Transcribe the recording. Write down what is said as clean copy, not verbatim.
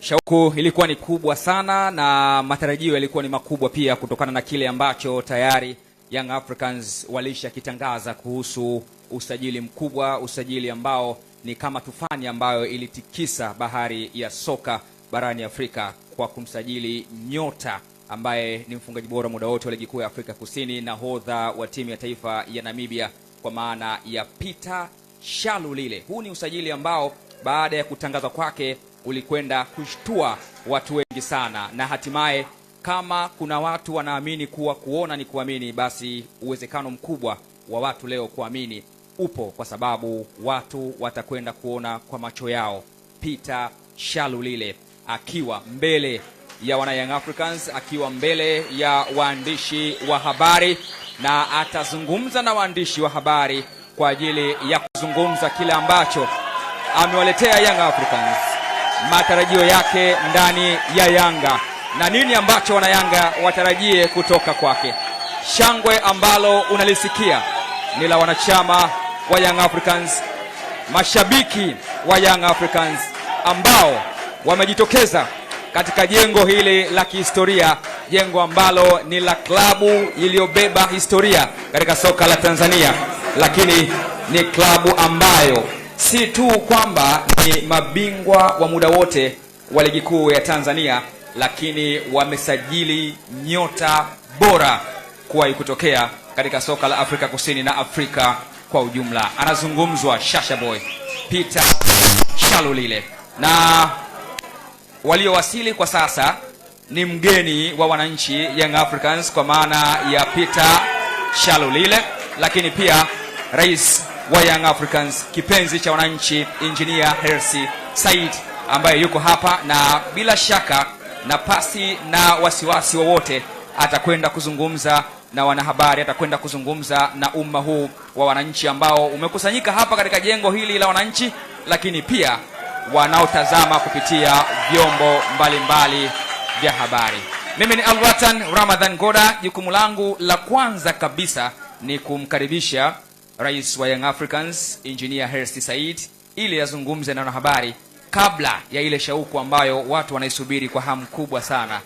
Shauku ilikuwa ni kubwa sana na matarajio yalikuwa ni makubwa pia kutokana na kile ambacho tayari Young Africans walishakitangaza kuhusu usajili mkubwa, usajili ambao ni kama tufani ambayo ilitikisa bahari ya soka barani Afrika kwa kumsajili nyota ambaye ni mfungaji bora muda wote wa ligi kuu ya Afrika Kusini, nahodha wa timu ya taifa ya Namibia kwa maana ya Peter Shalulile. Huu ni usajili ambao baada ya kutangazwa kwake ulikwenda kushtua watu wengi sana, na hatimaye kama kuna watu wanaamini kuwa kuona ni kuamini, basi uwezekano mkubwa wa watu leo kuamini upo, kwa sababu watu watakwenda kuona kwa macho yao Peter Shalulile akiwa mbele ya wana Young Africans, akiwa mbele ya waandishi wa habari, na atazungumza na waandishi wa habari kwa ajili ya kuzungumza kile ambacho amewaletea Young Africans, matarajio yake ndani ya Yanga na nini ambacho wana Yanga watarajie kutoka kwake. Shangwe ambalo unalisikia ni la wanachama wa Young Africans, mashabiki wa Young Africans ambao wamejitokeza katika jengo hili la kihistoria, jengo ambalo ni la klabu iliyobeba historia katika soka la Tanzania, lakini ni klabu ambayo si tu kwamba ni mabingwa wa muda wote wa ligi kuu ya Tanzania, lakini wamesajili nyota bora kuwahi kutokea katika soka la Afrika Kusini na Afrika kwa ujumla. Anazungumzwa Shasha Boy Peter Shalulile, na waliowasili kwa sasa ni mgeni wa wananchi Young Africans kwa maana ya Peter Shalulile, lakini pia rais wa Young Africans, kipenzi cha wananchi, Engineer Hersi Said, ambaye yuko hapa, na bila shaka na pasi na wasiwasi wowote atakwenda kuzungumza na wanahabari, atakwenda kuzungumza na umma huu wa wananchi ambao umekusanyika hapa katika jengo hili la wananchi, lakini pia wanaotazama kupitia vyombo mbalimbali vya habari. Mimi ni Alwatan Ramadhan Goda. Jukumu langu la kwanza kabisa ni kumkaribisha rais wa Young Africans, Engineer Hersi Said, ili azungumze na wanahabari kabla ya ile shauku ambayo watu wanaisubiri kwa hamu kubwa sana